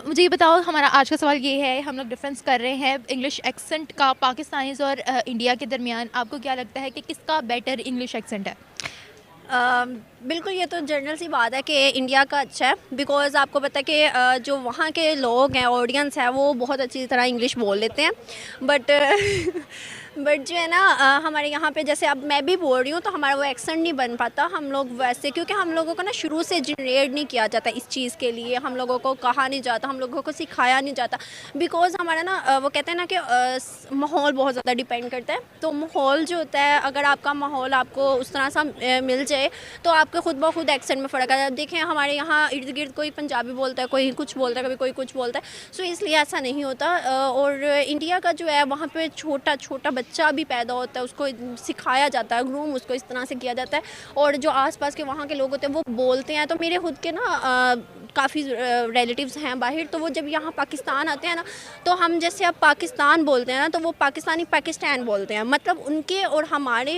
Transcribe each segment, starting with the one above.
मुझे ये बताओ, हमारा आज का सवाल ये है, हम लोग डिफरेंस कर रहे हैं इंग्लिश एक्सेंट का पाकिस्तानीज़ और इंडिया के दरमियान। आपको क्या लगता है कि किसका बेटर इंग्लिश एक्सेंट है? बिल्कुल, ये तो जनरल सी बात है कि इंडिया का अच्छा है। बिकॉज़ आपको पता है कि जो वहाँ के लोग हैं, ऑडियंस है, वो बहुत अच्छी तरह इंग्लिश बोल लेते हैं। बट बट जो है ना, हमारे यहाँ पे जैसे अब मैं भी बोल रही हूँ तो हमारा वो एक्सेंट नहीं बन पाता हम लोग वैसे, क्योंकि हम लोगों को ना शुरू से जनरेट नहीं किया जाता इस चीज़ के लिए। हम लोगों को कहा नहीं जाता, हम लोगों को सिखाया नहीं जाता। बिकॉज़ हमारा ना वो कहते हैं ना कि माहौल बहुत ज़्यादा डिपेंड करता है। तो माहौल जो होता है, अगर आपका माहौल आपको उस तरह सा मिल जाए तो आपके खुद ब खुद एक्सेंट में फ़र्क आ जाता है। देखें, हमारे यहाँ इर्द गिर्द कोई पंजाबी बोलता है, कोई कुछ बोलता है, कभी कोई कुछ बोलता है। सो इसलिए ऐसा नहीं होता। और इंडिया का जो है, वहाँ पे छोटा छोटा बच्चा भी पैदा होता है, उसको सिखाया जाता है, ग्रूम उसको इस तरह से किया जाता है। और जो आसपास के वहाँ के लोग होते हैं वो बोलते हैं। तो मेरे खुद के ना काफ़ी रिलेटिव्स हैं बाहर, तो वो जब यहाँ पाकिस्तान आते हैं ना, तो हम जैसे अब पाकिस्तान बोलते हैं ना, तो वो पाकिस्तानी पाकिस्तान बोलते हैं। मतलब उनके और हमारे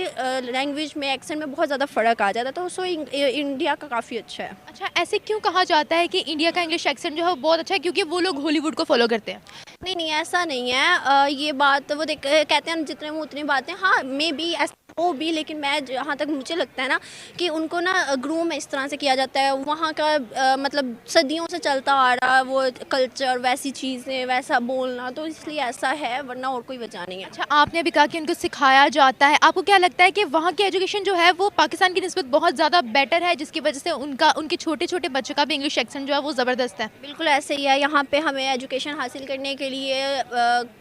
लैंग्वेज में, एक्सेंट में बहुत ज़्यादा फ़र्क आ जाता है। तो सो इंडिया का काफ़ी अच्छा है। अच्छा, ऐसे क्यों कहा जाता है कि इंडिया का इंग्लिश एक्सेंट जो है वो बहुत अच्छा है? क्योंकि वो लोग हॉलीवुड को फॉलो करते हैं। नहीं, नहीं, ऐसा नहीं है। ये बात वो देख कहते हैं जितने मुँह उतनी बातें। हाँ, मे बी ऐसा हो भी, लेकिन मैं जहाँ तक मुझे लगता है ना कि उनको ना ग्रूम इस तरह से किया जाता है। वहाँ का मतलब सदियों से चलता आ रहा है वो कल्चर, वैसी चीज़ें, वैसा बोलना, तो इसलिए ऐसा है, वरना और कोई वजह नहीं है। अच्छा, आपने अभी कहा कि उनको सिखाया जाता है। आपको क्या लगता है कि वहाँ की एजुकेशन जो है वो पाकिस्तान की निस्बत बहुत ज़्यादा बेटर है, जिसकी वजह से उनके छोटे छोटे बच्चों का भी इंग्लिश एक्सेंट जो है वो ज़बरदस्त है? बिल्कुल ऐसे ही है। यहाँ पे हमें एजुकेशन हासिल करने के लिए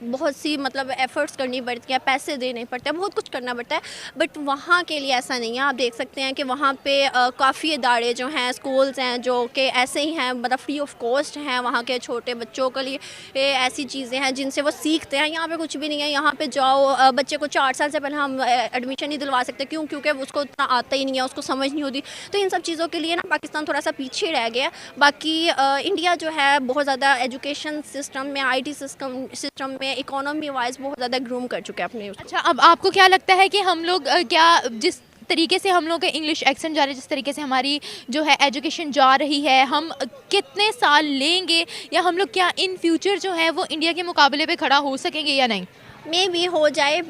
बहुत सी मतलब एफ़र्ट्स करनी पड़ती है, पैसे देने पड़ते हैं, बहुत कुछ करना पड़ता है। बट वहाँ के लिए ऐसा नहीं है। आप देख सकते हैं कि वहाँ पे काफ़ी इदारे जो हैं, स्कूल्स हैं, जो कि ऐसे ही हैं, मतलब फ्री ऑफ कॉस्ट हैं। वहाँ के छोटे बच्चों के लिए ऐसी चीज़ें हैं जिनसे वो सीखते हैं। यहाँ पे कुछ भी नहीं है। यहाँ पे जाओ, बच्चे को 4 साल से पहले हम एडमिशन नहीं दिलवा सकते। क्यों? क्योंकि उसको उतना आता ही नहीं है, उसको समझ नहीं होती। तो इन सब चीज़ों के लिए ना पाकिस्तान थोड़ा सा पीछे रह गया है। बाकी इंडिया जो है बहुत ज़्यादा एजुकेशन सिस्टम में, आईटी सिस्टम में, इकोनॉमी वाइज बहुत ज़्यादा ग्रूम कर चुका है अपने उसको। अच्छा, अब आपको क्या लगता है कि हम लोग क्या जिस तरीके से हम लोग का इंग्लिश एक्सेंट जा रहा है, जिस तरीके से हमारी जो है एजुकेशन जा रही है, हम कितने साल लेंगे, या हम लोग क्या इन फ्यूचर जो है वो इंडिया के मुकाबले पे खड़ा हो सकेंगे या नहीं? मे भी हो जाए।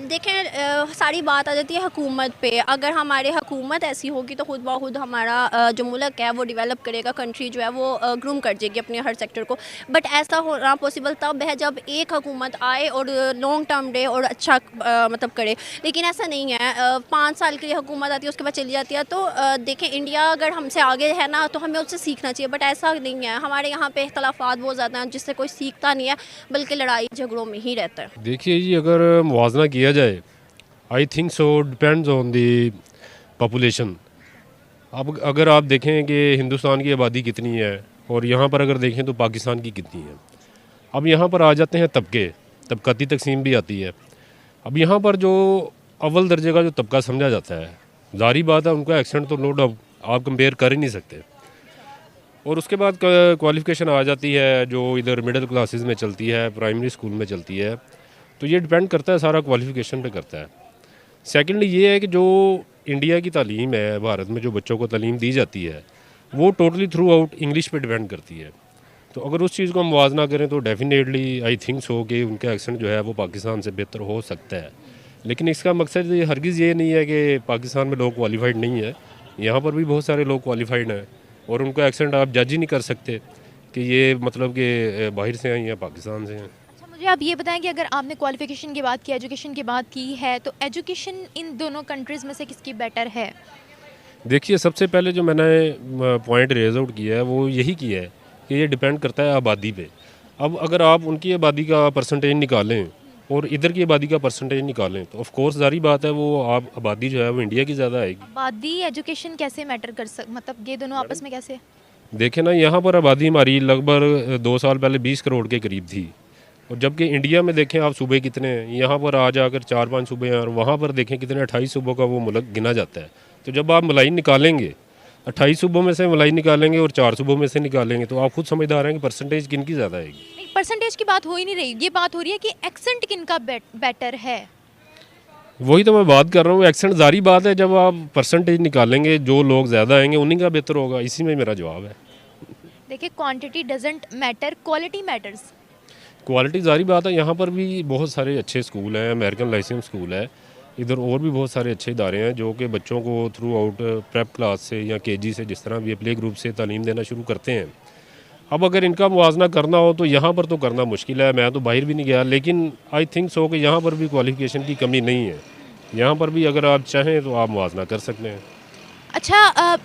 देखें, सारी बात आ जाती है हुकूमत पे। अगर हमारे हुकूमत ऐसी होगी तो खुद ब खुद हमारा जो मुल्क है वो डेवलप करेगा, कंट्री जो है वो ग्रूम कर जाएगी अपने हर सेक्टर को। बट ऐसा होना पॉसिबल तब है जब एक हुकूमत आए और लॉन्ग टर्म डे और अच्छा मतलब करे। लेकिन ऐसा नहीं है। 5 साल के लिए हुकूमत आती है, उसके बाद चली जाती है। तो देखें, इंडिया अगर हमसे आगे है ना, तो हमें उससे सीखना चाहिए। बट ऐसा नहीं है। हमारे यहाँ पे इख्तलाफात बहुत ज़्यादा हैं, जिससे कोई सीखता नहीं है, बल्कि लड़ाई झगड़ों में ही रहता है। देखिए जी, अगर मुवाजना किया जाए, I think so depends on the population. अब अगर आप देखें कि हिंदुस्तान की आबादी कितनी है और यहाँ पर अगर देखें तो पाकिस्तान की कितनी है। अब यहाँ पर आ जाते हैं तबके, तबकाती तकसीम भी आती है। अब यहाँ पर जो अव्वल दर्जे का जो तबका समझा जाता है, ज़ाहिर बात है उनका एक्सेंट तो नो डाउट आप कंपेयर कर ही नहीं सकते। और उसके बाद क्वालिफ़िकेशन आ जाती है जो इधर मिडिल क्लासेस में चलती है, प्राइमरी स्कूल में चलती है। तो ये डिपेंड करता है, सारा क्वालिफ़िकेशन पे करता है। सेकेंडली ये है कि जो इंडिया की तालीम है, भारत में जो बच्चों को तालीम दी जाती है, वो टोटली थ्रू आउट इंग्लिश पे डिपेंड करती है। तो अगर उस चीज़ को हम मुवाजना करें तो डेफिनेटली आई थिंक सो कि उनका एक्सेंट जो है वो पाकिस्तान से बेहतर हो सकता है। लेकिन इसका मकसद हरगिज़ ये नहीं है कि पाकिस्तान में लोग क्वालिफाइड नहीं है। यहाँ पर भी बहुत सारे लोग क्वालिफाइड हैं और उनका एक्सेंट आप जज ही नहीं कर सकते कि ये मतलब कि बाहर से हैं या पाकिस्तान से हैं। अच्छा, मुझे आप ये बताएं कि अगर आपने क्वालिफिकेशन की बात की, एजुकेशन की बात की है, तो एजुकेशन इन दोनों कंट्रीज़ में से किसकी बेटर है? देखिए, सबसे पहले जो मैंने पॉइंट रेज आउट किया है वो यही किया है कि ये डिपेंड करता है आबादी पे। अब अगर आप उनकी आबादी का परसेंटेज निकालें और इधर की आबादी का परसेंटेज निकालें तो ऑफ कोर्स ज़ाहिर बात है वो आप आबादी जो है वो इंडिया की ज़्यादा आएगी। आबादी एजुकेशन कैसे मैटर मतलब ये दोनों आपस में कैसे? देखें ना, यहाँ पर आबादी हमारी लगभग 2 साल पहले 20 करोड़ के करीब थी, और जबकि इंडिया में देखें आप सूबे कितने हैं, यहाँ पर आ जाकर 4-5 सूबे हैं और वहाँ पर देखें कितने 28 सूबों का वो मुल्क गिना जाता है। तो जब आप मलाई निकालेंगे, 28 सूबों में से मलाई निकालेंगे और 4 सूबों में से निकालेंगे, तो आप खुद समझदार हैं कि परसेंटेज किन की ज़्यादा आएगी। नहीं, परसेंटेज की बात हो ही नहीं रही, ये बात हो रही है कि एक्सेंट किनका बेटर है। वही तो मैं बात कर रहा हूँ, एक्सेंट ज़ाहिर बात है जब आप परसेंटेज निकालेंगे जो लोग ज़्यादा आएंगे उन्हीं का बेहतर होगा। इसी में मेरा जवाब है। देखिए quantity doesn't matter, quality matters. Quality ज़ाहिर बात है, यहाँ पर भी बहुत सारे अच्छे स्कूल हैं, अमेरिकन लाइसेंस स्कूल है, इधर और भी बहुत सारे अच्छे इदारे हैं जो कि बच्चों को थ्रू आउट प्रेप क्लास से या केजी से जिस तरह भी प्ले ग्रुप से तालीम देना शुरू करते हैं। अब अगर इनका मुवाजना करना हो तो यहाँ पर तो करना मुश्किल है, मैं तो बाहर भी नहीं गया, लेकिन आई थिंक सो कि यहाँ पर भी क्वालिफिकेशन की कमी नहीं है। यहाँ पर भी अगर आप चाहें तो आप मुवाजना कर सकते हैं। अच्छा,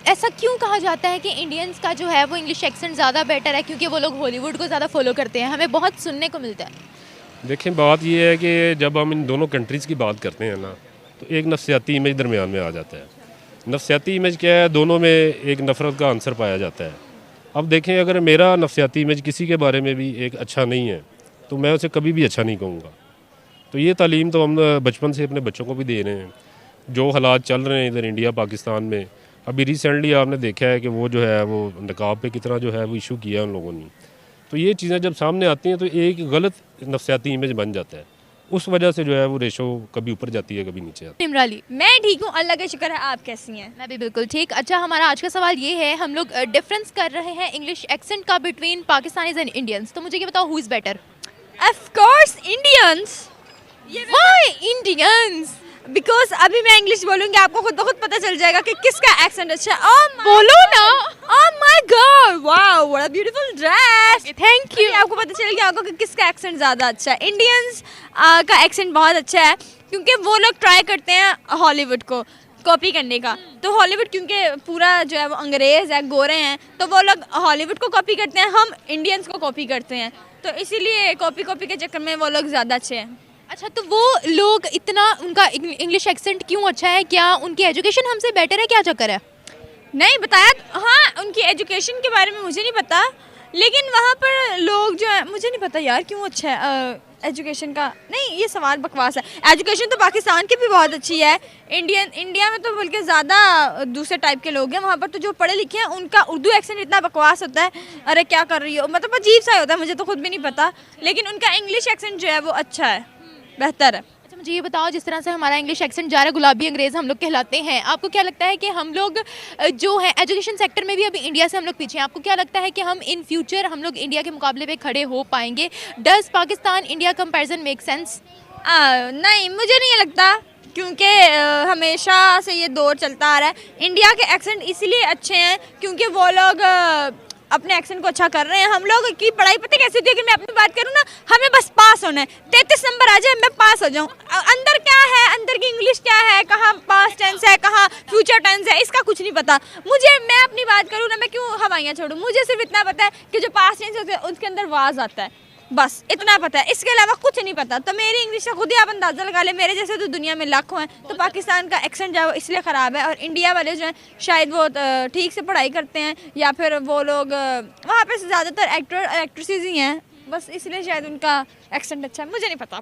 ऐसा क्यों कहा जाता है कि इंडियंस का जो है वो इंग्लिश एक्सेंट ज़्यादा बेटर है? क्योंकि वो लोग हॉलीवुड को ज़्यादा फॉलो करते हैं, हमें बहुत सुनने को मिलता है। देखें, बात यह है कि जब हम इन दोनों कंट्रीज़ की बात करते हैं ना, तो एक नफ्सियाती इमेज दरमियान में आ जाता है। नफ्सियाती इमेज क्या है? दोनों में एक नफ़रत का आंसर पाया जाता है। अब देखें, अगर मेरा नफ्सियाती इमेज किसी के बारे में भी एक अच्छा नहीं है तो मैं उसे कभी भी अच्छा नहीं कहूँगा। तो ये तालीम तो हम बचपन से अपने बच्चों को भी दे रहे हैं। जो हालात चल रहे हैं इधर इंडिया पाकिस्तान में, अभी रिसेंटली आपने देखा है कि वो जो है वो नकाब पे कितना जो है वो इशू किया उन लोगों ने। तो ये चीज़ें जब सामने आती हैं तो एक गलत नफ्सियाती इमेज बन जाता है, उस वजह से जो है वो रेशो कभी ऊपर जाती है कभी नीचे आती है। निमराली, मैं ठीक हूँ, अल्लाह का शुक्र है। आप कैसी हैं? मैं भी बिल्कुल ठीक। अच्छा, हमारा आज का सवाल ये है, हम लोग डिफरेंस कर रहे हैं इंग्लिश एक्सेंट का बिटवीन पाकिस्तानीज एंड इंडियंस। तो मुझे ये बताओ, who is better? Of course Indians. Why Indians? Because अभी मैं इंग्लिश बोलूंगी, आपको खुद ब खुद पता चल जाएगा कि किसका एक्सेंट अच्छा है। बोलो ना। Oh my God, wow what a beautiful dress. Thank you. आपको पता चल गया होगा कि किसका एक्सेंट ज़्यादा अच्छा है। इंडियंस का एक्सेंट बहुत अच्छा है क्योंकि वो लोग ट्राई करते हैं हॉलीवुड को कॉपी करने का। तो हॉलीवुड क्योंकि पूरा जो है वो अंग्रेज़ है, गोरे हैं, तो वो लोग हॉलीवुड को कॉपी करते हैं, हम इंडियंस को कॉपी करते हैं। तो इसीलिए कॉपी के चक्कर में वो लोग ज़्यादा अच्छे हैं। अच्छा, तो वो लोग इतना, उनका इंग्लिश एक्सेंट क्यों अच्छा है? क्या उनकी एजुकेशन हमसे बेटर है? क्या चक्कर है? नहीं बताया। हाँ, उनकी एजुकेशन के बारे में मुझे नहीं पता, लेकिन वहाँ पर लोग जो है, मुझे नहीं पता यार क्यों अच्छा है एजुकेशन का। नहीं, ये सवाल बकवास है। एजुकेशन तो पाकिस्तान की भी बहुत अच्छी है। इंडिया में तो बल्कि ज़्यादा दूसरे टाइप के लोग हैं। वहाँ पर तो जो पढ़े लिखे हैं उनका उर्दू एक्सेंट इतना बकवास होता है, अरे क्या कर रही हो, मतलब अजीब सा होता है, मुझे तो खुद भी नहीं पता। लेकिन उनका इंग्लिश एक्सेंट जो है वो अच्छा है, बेहतर है। अच्छा, मुझे ये बताओ, जिस तरह से हमारा इंग्लिश एक्सेंट जा रहा है, गुलाबी अंग्रेज़ हम लोग कहलाते हैं, आपको क्या लगता है कि हम लोग जो है एजुकेशन सेक्टर में भी अभी इंडिया से हम लोग पीछे हैं? आपको क्या लगता है कि हम इन फ्यूचर हम लोग इंडिया के मुकाबले पे खड़े हो पाएंगे? Does Pakistan India comparison make sense? नहीं, मुझे नहीं लगता, क्योंकि हमेशा से ये दौर चलता आ रहा है। इंडिया के एक्सेंट इसलिए अच्छे हैं क्योंकि वो लोग अपने एक्सेंट को अच्छा कर रहे हैं। हम लोग की पढ़ाई पता कैसे होती है? अगर मैं अपनी बात करूँ ना, हमें बस पास होना है, 33 नंबर आ जाए मैं पास हो जाऊँ। अंदर क्या है, अंदर की इंग्लिश क्या है, कहाँ पास्ट टेंस है, कहाँ फ्यूचर टेंस है, इसका कुछ नहीं पता मुझे। मैं अपनी बात करूँ ना, मैं क्यों हवाइयाँ छोड़ूँ, मुझे सिर्फ इतना पता है कि जो पास्ट टेंस है उसके अंदर वाज आता है, बस इतना पता है, इसके अलावा कुछ नहीं पता। तो मेरी इंग्लिश का खुद ही आप अंदाज़ा लगा ले, मेरे जैसे तो दुनिया में लाखों हैं। तो पाकिस्तान का एक्सेंट जो है वो इसलिए ख़राब है, और इंडिया वाले जो हैं शायद वो ठीक से पढ़ाई करते हैं, या फिर वो लोग वहाँ पे ज़्यादातर एक्टर एक्ट्रेसेस ही हैं, बस इसलिए शायद उनका एक्सेंट अच्छा है, मुझे नहीं पता।